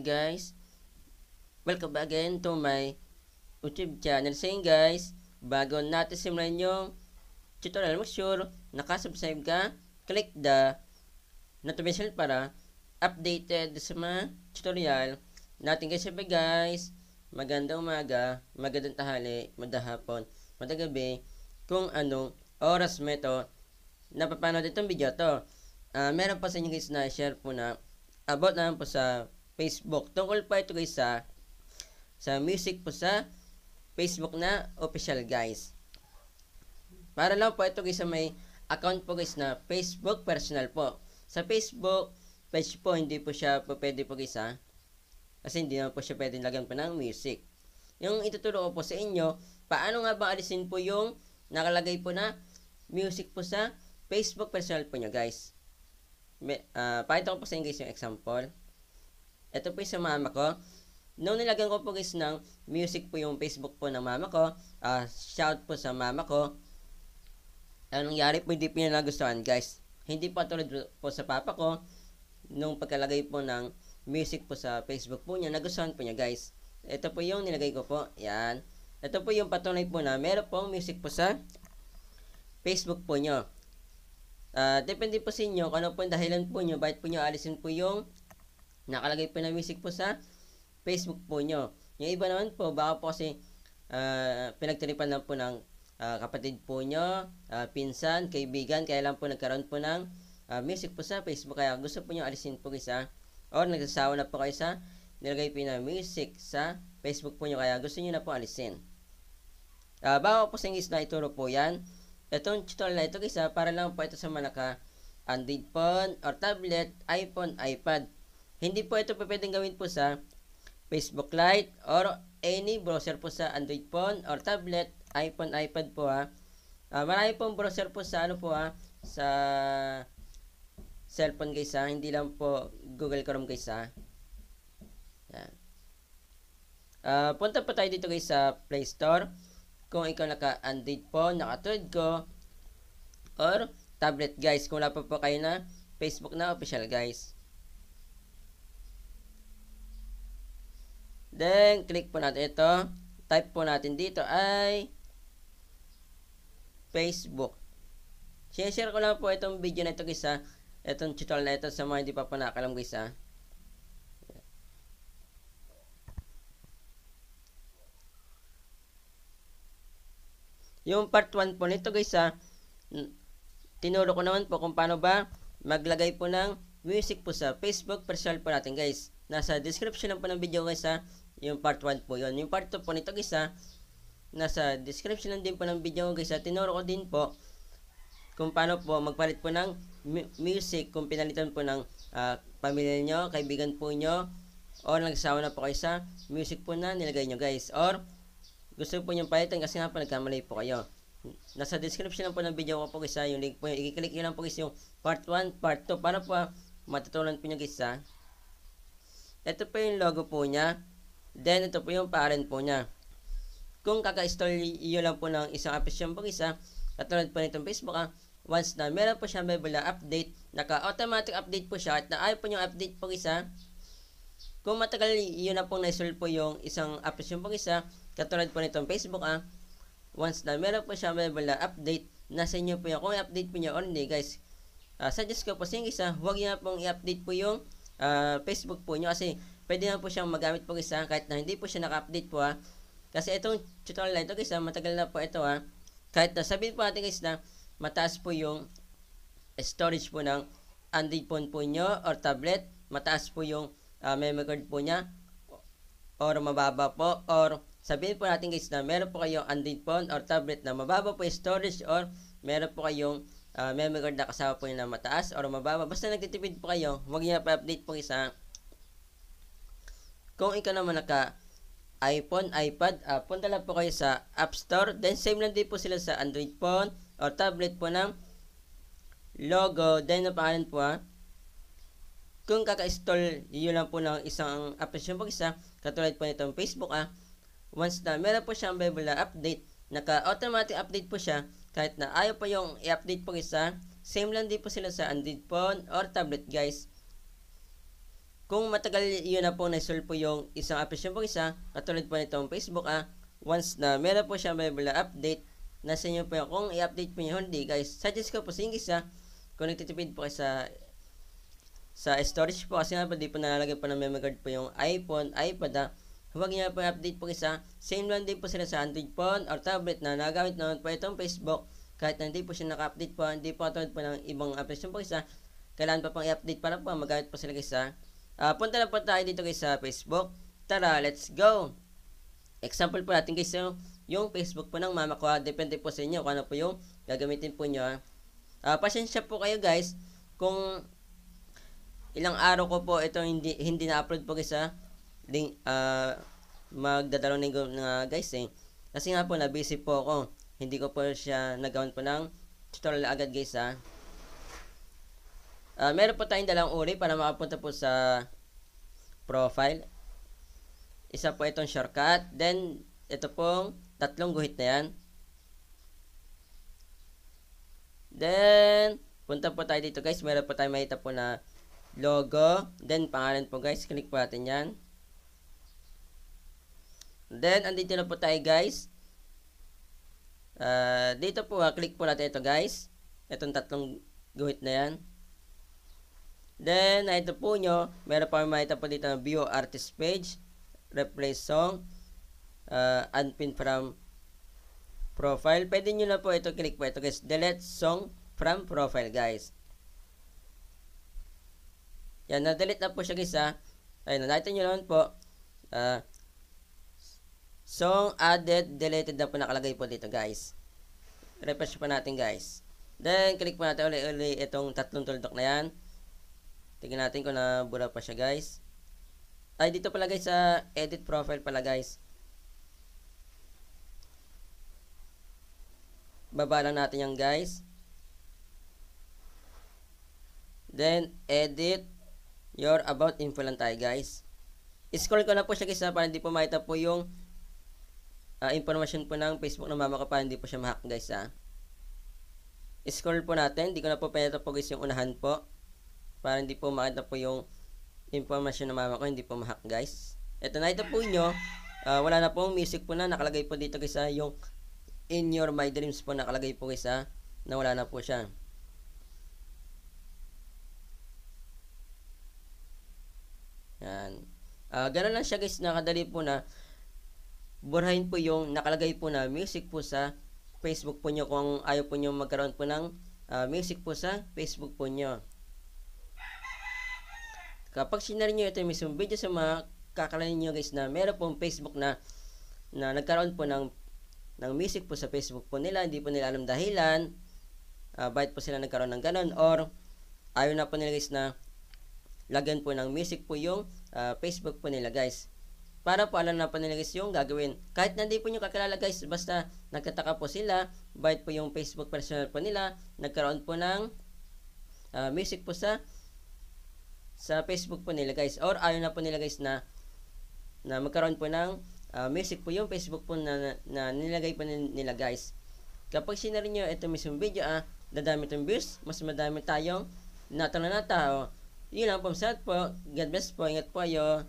guys, welcome back again to my YouTube channel. So guys, bago natin simulan yung tutorial, make sure nakasubscribe ka, click the notification para updated sa mga tutorial natin guys. Magandang umaga, magandang tahali, madahapon, madagabi, kung anong oras mo ito napapanood itong video to. Meron pa sa inyo guys na share po na about naman po sa Facebook. Tungkol pa ito guys sa music po sa Facebook na official guys. Para lang po ito guys sa may account po guys na Facebook personal po. Sa Facebook page po hindi po siya po pwede po guys kasi hindi naman po siya pwede lagyan po ng music. Yung ituturo ko po sa inyo, paano nga ba alisin po yung nakalagay po na music po sa Facebook personal po nyo guys. Pakita ko po sa inyo guys yung example. Ito po yung sa mama ko. Nung nilagyan ko po guys ng music po yung Facebook po ng mama ko, shout po sa mama ko. Anong nangyari po, hindi po niya nagustuhan guys. Hindi pa tulad po sa papa ko, nung pagkalagay po ng music po sa Facebook po niya, nagustuhan po niya guys. Ito po yung nilagay ko po, yan. Ito po yung patunay po na meron pong music po sa Facebook po nyo. Depende po sa inyo kung ano po yung dahilan po nyo, bakit po nyo alisin po yung nakalagay po na music po sa Facebook po nyo. Yung iba naman po, baka po kasi pinagtiripan lang po ng kapatid po nyo, pinsan, kaibigan, kaya lang po nagkaroon po ng music po sa Facebook, kaya gusto po nyo alisin po guys or nagsasawa na po kayo sa nilagay po na music sa Facebook po nyo, kaya gusto nyo na po alisin. Bago po sa English na ituro po yan, itong tutorial na ito guys para lang po ito sa mga naka Android phone or tablet, iPhone, iPad. Hindi po ito pwedeng gawin po sa Facebook Lite or any browser po sa Android phone or tablet, iPhone, iPad po marami pong browser po sa sa cellphone guys hindi lang po Google Chrome guys Yan. Punta po tayo dito guys sa Play Store. Kung ikaw naka Android phone, nakatulad ko, or tablet guys, kung wala pa po kayo na Facebook na official guys. Then, click po natin ito. Type po natin dito ay Facebook. Share ko lang po itong video na ito guys itong tutorial na ito sa mga hindi pa po nakakalam guys Yung part 1 po nito guys tinuro ko naman po kung paano ba maglagay po ng music po sa Facebook personal po natin guys. Nasa description lang po ng video guys yung part 1 po yun. Yung part 2 po nito guys nasa description lang din po ng video guys tinuro ko din po kung paano po magpalit po ng music kung pinalitan po ng pamilya nyo, kaibigan po nyo, or nagsawa na po kayo sa music po na nilagay nyo guys, or gusto po nyo palitan kasi nga po nagkamali po kayo. Nasa description lang po ng video ko po guys yung link po yun. I-click nyo lang po guys yung part 1, part 2 para po matutunan po nyo guys Ito po yung logo po nya. Then ito po yung parent po nya. Kung kaka-install nyo lang po ng isang application po guys katulad po nitong Facebook once na meron po siya may update, naka-automatic update po siya at na ayaw po yung update po guys kung matagal yun na pong na-install po yung isang application po guys katulad po nitong Facebook once na meron po siya may update, nasa inyo po yung kung i-update po nyo or hindi guys. Suggest ko po sa guys huwag nyo pong i-update po yung Facebook po nyo kasi pwede na po siyang magamit po guys kahit na hindi po siya naka-update po kasi itong tutorial na ito guys matagal na po ito kahit na sabihin po natin guys na mataas po yung storage po ng Android phone po nyo or tablet, mataas po yung memory card po nya or mababa po, or sabihin po natin guys na meron po kayong Android phone or tablet na mababa po yung storage or meron po kayong memory card na kasama po yung na mataas or mababa, basta nagtitipid po kayo, huwag nyo pa-update po guys Kung ikaw naman naka iPhone, iPad, punta lang po kayo sa App Store, then same lang din po sila sa Android phone or tablet po ng logo, then ang pangalan po kung kaka-install yun lang po ng isang application po katulad po nitong Facebook once na meron po siyang available na update, naka-automatic update po siya kahit na ayaw po yung i-update po same lang din po sila sa Android phone or tablet guys. kung matagal yun na po na-solve po yung isang application po isa, katulad po nitong Facebook once na meron po siya may update, nasa inyo po yung kung i-update po nyo hindi guys. Suggest ko po sa English kung nagtitipid po kayo sa storage po kasi nga po di po nalalagay po ng memory card po yung iPhone, iPad huwag niya po i-update po isa. Same lang din po sila sa Android phone or tablet na nagamit naman po itong Facebook. Kahit na hindi po siya naka-update po, hindi po katulad po ng ibang application po isa, kailangan pa pong i-update para po magamit po sila guys punta na po tayo dito guys sa Facebook. Tara, let's go! Example po natin guys yung Facebook po ng mama ko depende po sa inyo kung ano po yung gagamitin po nyo pasensya po kayo guys kung ilang araw ko po ito hindi na-upload po guys magdadalawang linggo na guys kasi nga po na busy po ako, hindi ko po siya nagawan po ng tutorial agad guys meron po tayong dalawang uri para makapunta po sa profile. Isa po itong shortcut. Then, ito pong tatlong guhit na yan. Then, punta po tayo dito guys. Meron po tayo makita po na logo. Then, pangalan po guys. Click po natin yan. Then, andito na po tayo guys. Dito po click po natin ito guys. Itong tatlong guhit na yan. Then, ito po nyo, meron pa makita po dito na view artist page, replace song, unpin from profile. Pwede nyo na po ito, click po ito guys, delete song from profile guys. Yan, na-delete na po siya guys Ayun, nakita nyo naman po, song added, deleted na po nakalagay po dito guys. Refresh po natin guys. Then, click po natin uli itong tatlong tuldok na yan. Tingnan natin kung nabura pa siya guys. Ay dito pala guys sa edit profile pala guys. Baba lang natin yan guys. Then edit your about info lang tayo guys. Scroll ko na po siya guys para hindi po makita po yung information po ng Facebook ng mama ko para hindi po siya ma-hack guys Scroll po natin. Hindi ko na po pinita po guys yung unahan po. Para hindi po makita po yung information ng mama ko, hindi po ma-hack guys. Ito na ito po nyo. Wala na pong music po na nakalagay po dito guys yung in your my dreams po nakalagay po guys na wala na po siya. Yan. Ganun lang siya guys, nakadali po na burahin po yung nakalagay po na music po sa Facebook po nyo kung ayaw po nyo magkaroon po ng music po sa Facebook po nyo. Kapag sinare nyo ito yung mismong video sa mga kakalanin nyo guys na meron pong Facebook na nagkaroon po ng music po sa Facebook po nila, hindi po nila alam dahilan, bakit po sila nagkaroon ng ganon, or ayaw na po nila guys na lagyan po ng music po yung Facebook po nila guys. Para po alam na po nila guys yung gagawin. Kahit na hindi po nyo kakilala guys, basta nagtataka po sila, bakit po yung Facebook personal po nila nagkaroon po ng music po sa Facebook po nila guys, or ayaw na po nila guys na magkaroon po ng music po yung Facebook po na nilagay po nila guys. Kapag sinare nyo ito mismong video dadami itong views, mas madami tayong natala na tao. Yun lang po, God bless po, ingat po kayo.